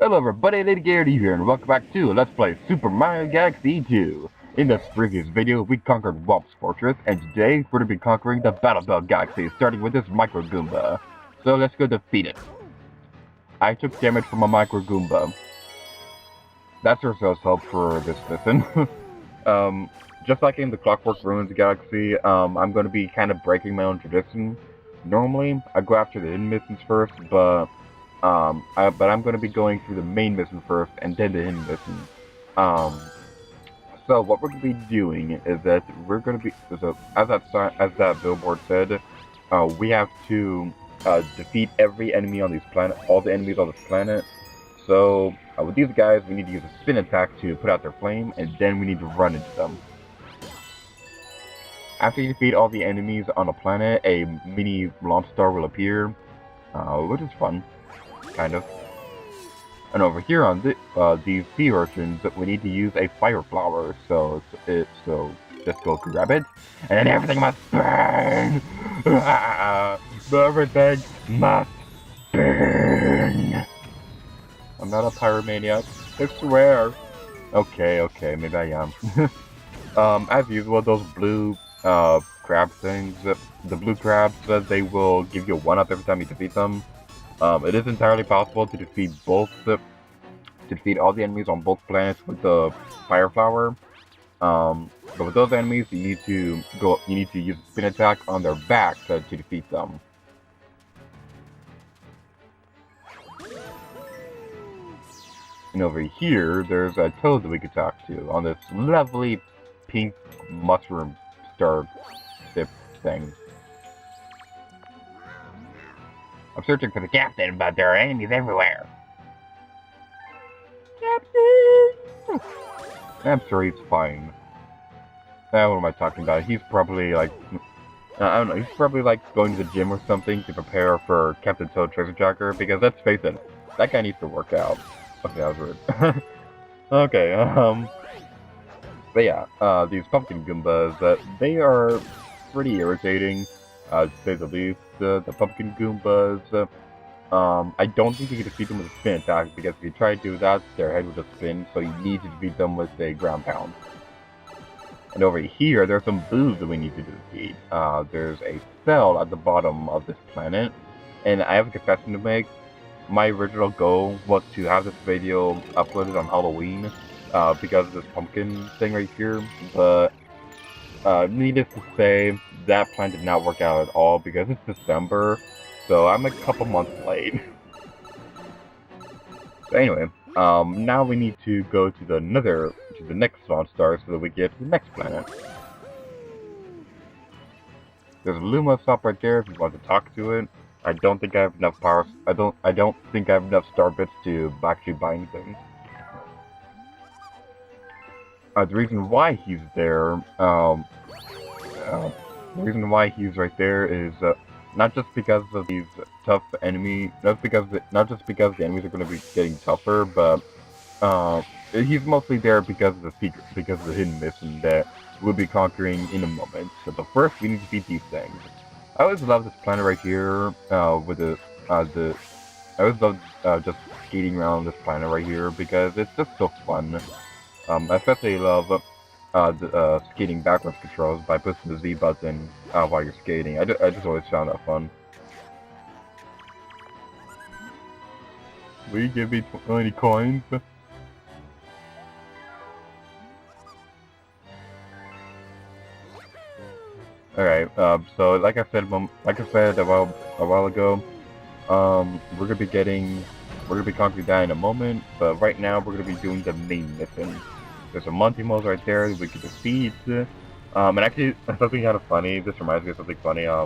Hello everybody, Lady Garrity here, and welcome back to Let's Play Super Mario Galaxy 2. In the previous video, we conquered Whomp's Fortress, and today we're going to be conquering the Battle Bell Galaxy, starting with this Micro-Goomba. So let's go defeat it. I took damage from a Micro-Goomba. That's our sales help for this mission. Just like in the Clockwork Ruins Galaxy, I'm going to be kind of breaking my own tradition. Normally, I go after the hidden missions first, but I'm going to be going through the main mission first, and then the hidden mission. So what we're going to be doing is that we're going to be, as that billboard said, we have to defeat every enemy on this planet, all the enemies on this planet. So with these guys, we need to use a spin attack to put out their flame, and then we need to run into them. After you defeat all the enemies on a planet, a mini launch star will appear, which is fun. Kind of. And over here on these sea urchins, we need to use a fire flower. So just go grab it, and then everything must burn. Everything must burn. I'm not a pyromaniac, I swear. Okay, maybe I am. As usual, those blue crab things, the blue crabs, they will give you a 1-up every time you defeat them. It is entirely possible to defeat all the enemies on both planets with the fire flower. But with those enemies, you need to use a spin attack on their back to defeat them. And over here, there's a toad that we could talk to on this lovely pink mushroom star tip thing. I'm searching for the captain, but there are enemies everywhere. Captain! I'm sure he's fine. What am I talking about? He's probably like, I don't know, he's probably like going to the gym or something to prepare for Captain Toad Treasure Tracker, because let's face it, that guy needs to work out. Okay, that was rude. Okay, but yeah, these pumpkin Goombas, they are pretty irritating, to say the least. The pumpkin Goombas, I don't think you can defeat them with a spin attack, because if you try to do that, their head will just spin, so you need to defeat them with a ground pound. And over here, there's some boos that we need to defeat. There's a cell at the bottom of this planet, and I have a confession to make. My original goal was to have this video uploaded on Halloween, because of this pumpkin thing right here, but needless to say, that plan did not work out at all because it's December, so I'm a couple months late. So anyway, now we need to go to the next launch star so that we get to the next planet. There's a Luma stop right there if you want to talk to it. I don't think I have enough power. I don't think I have enough star bits to actually buy anything. The reason why he's there, the reason why he's right there is not just because of these tough enemies, not just because the enemies are going to be getting tougher, but he's mostly there because of the secret, because of the hidden mission that we'll be conquering in a moment. So first, we need to beat these things. I always love this planet right here with I always love just skating around this planet right here because it's just so fun. I especially love the skating backwards controls by pushing the Z button while you're skating. I just always found that fun. Will you give me 20 coins? Alright, so like I said a while ago, we're gonna be conquering that in a moment, but right now we're gonna be doing the main mission. There's some Montimos right there that we can defeat. And actually, something kind of funny, this reminds me of something funny. I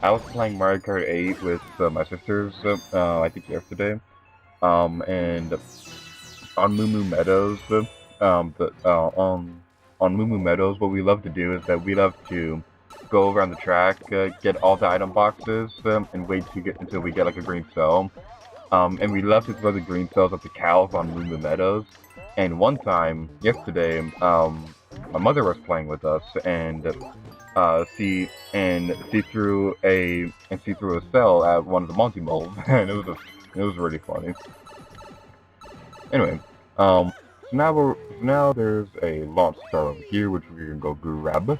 was playing Mario Kart 8 with my sisters, I think yesterday. And on Moo Moo Meadows, on Moo Moo Meadows, what we love to do is that we love to go around the track, get all the item boxes, and wait until we get like a green cell. And we love to throw the green cells at the cows on Moo Moo Meadows. And one time, yesterday, my mother was playing with us, and see through a cell at one of the Monty moles, and it was really funny. Anyway, so now there's a launch star over here, which we're gonna go grab.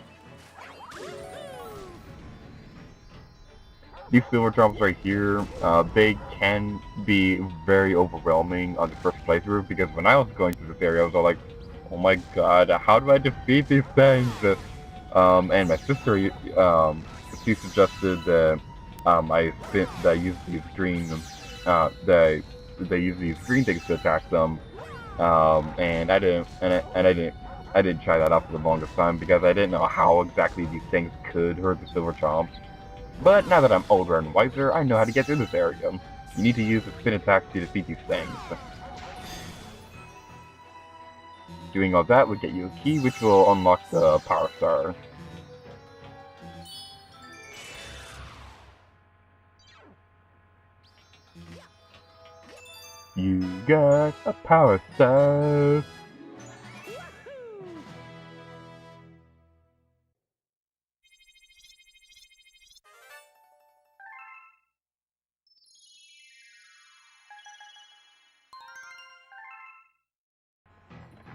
These silver drops right here, they can be very overwhelming on the first playthrough, because when I was going through this area, I was all like, oh my god, how do I defeat these things? And my sister, she suggested that I use these green, they use these green things to attack them, and I didn't try that out for the longest time because I didn't know how exactly these things could hurt the silver chomps. But now that I'm older and wiser, I know how to get through this area. You need to use a spin attack to defeat these things. Doing all that would get you a key, which will unlock the Power Star. You got a Power Star!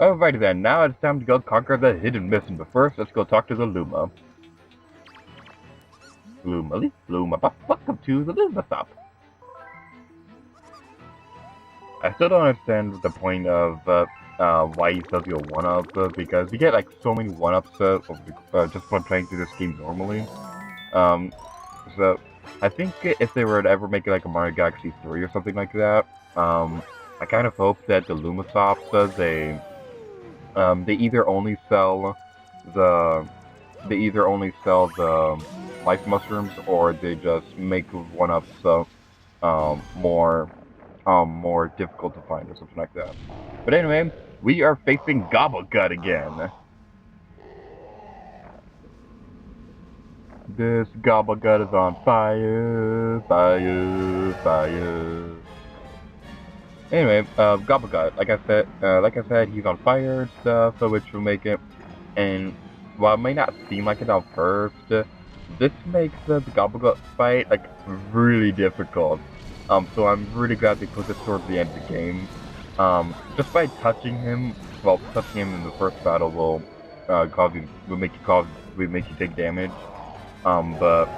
Alrighty then, now it's time to go conquer the hidden mission, but first, let's go talk to the Luma. Luma Pop, welcome to the Luma Stop. I still don't understand the point of why he says you're one-up, because you get like so many one-ups just from playing through this game normally. So I think if they were to ever make it like a Mario Galaxy 3 or something like that, I kind of hope that the Luma Stops, they either only sell the life mushrooms, or they just make one-ups more difficult to find or something like that. But anyway, we are facing Gobblegut again. This Gobblegut is on fire, fire, fire. Anyway, Gobblegut, like I said, he's on fire and stuff, which will make it. And while it may not seem like it at first, this makes the Gobblegut fight like really difficult. So I'm really glad they put this towards the end of the game. Just by touching him, touching him in the first battle will make you take damage. But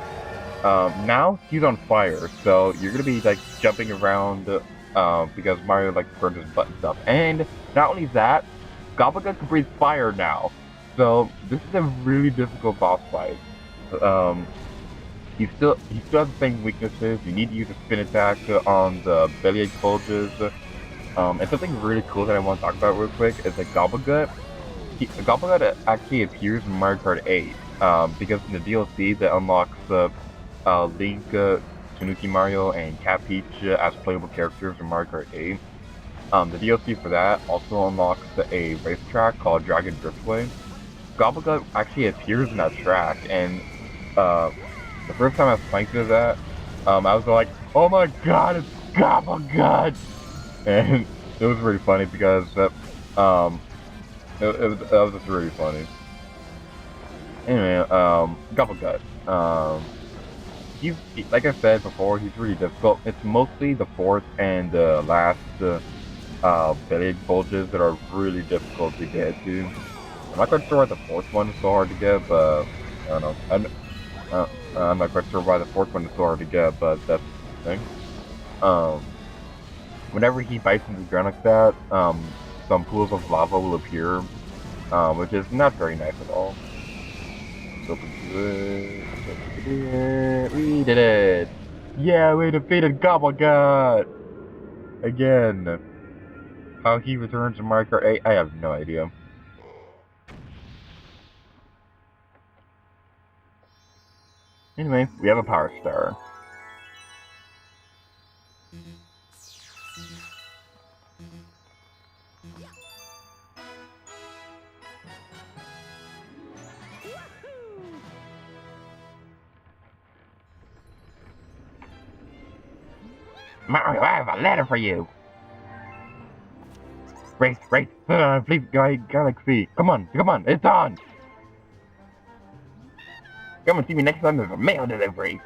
now he's on fire, so you're gonna be like jumping around because Mario like burns his butt and stuff. And not only that, Gobblegut can breathe fire now, so this is a really difficult boss fight. He still has the same weaknesses. You need to use a spin attack on the bellyache bulges. And something really cool that I want to talk about real quick is that Gobblegut actually appears in Mario Kart 8. Because in the DLC that unlocks Link, Tanuki Mario, and Cat Peach as playable characters in Mario Kart 8. The DLC for that also unlocks a racetrack called Dragon Driftway. Gobblegut actually appears in that track, and the first time I was playing through that, I was like, oh my god, it's Gobblegut! And it was really funny because that was just really funny. Anyway, Gobblegut. He's, like I said before, he's really difficult. It's mostly the fourth and the last bellyache bulges that are really difficult to get to. I'm not quite sure why the fourth one is so hard to get, but I don't know. I'm not quite sure why the fourth one is so hard to get, but that's the thing. Whenever he bites into the ground like that, some pools of lava will appear, which is not very nice at all. We did it! Yeah, we defeated Gobblegut! Again. How he returns to Mario Kart 8, I have no idea. Anyway, we have a Power Star. Mario, I have a letter for you! Race, please, Galaxy! Come on, it's on! Come and see me next time there's a mail delivery!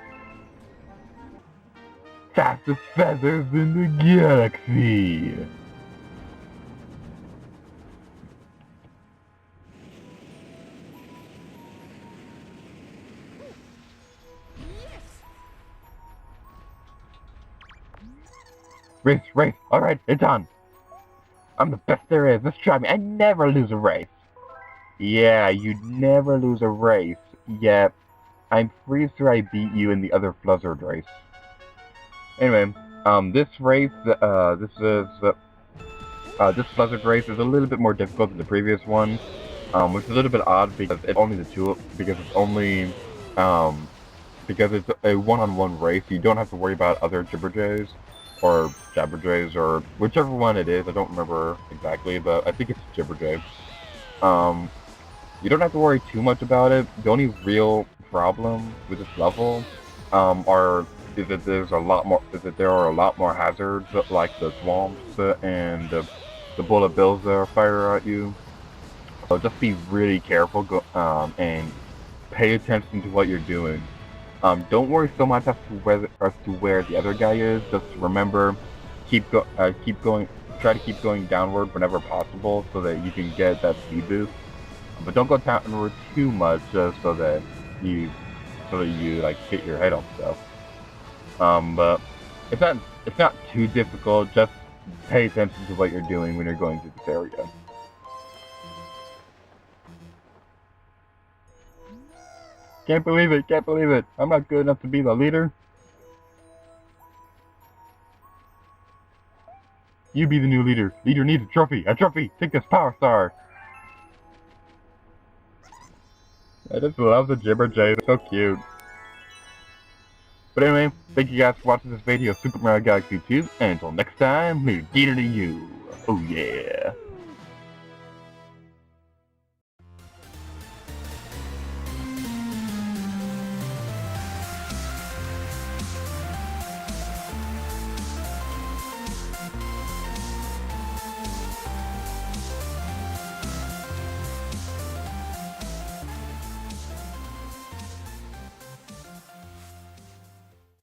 Fastest feathers in the galaxy! Race, race. Alright, it's on. I'm the best there is. Let's try me. I never lose a race. Yeah, you never lose a race. Yet, I'm pretty sure I beat you in the other Fluzzard race. Anyway, this race, this Fluzzard race is a little bit more difficult than the previous one, which is a little bit odd because it's only because it's a one-on-one race. You don't have to worry about other Jibberjays, or Jabberjays, or whichever one it is. I don't remember exactly, but I think it's Jibberjay. You don't have to worry too much about it. The only real problem with this level, is that there are a lot more hazards, like the swamps and the bullet bills that fire at you. So just be really careful, and pay attention to what you're doing. Don't worry so much as to where the other guy is. Just remember, keep going. Try to keep going downward whenever possible, so that you can get that speed boost. But don't go downward too much, just so that you like hit your head on stuff. But it's not too difficult. Just pay attention to what you're doing when you're going through this area. Can't believe it, can't believe it. I'm not good enough to be the leader. You be the new leader. Leader needs a trophy. A trophy! Take this Power Star! I just love the Jibberjay. They're so cute. But anyway, thank you guys for watching this video of Super Mario Galaxy 2. And until next time, later to you. Oh yeah.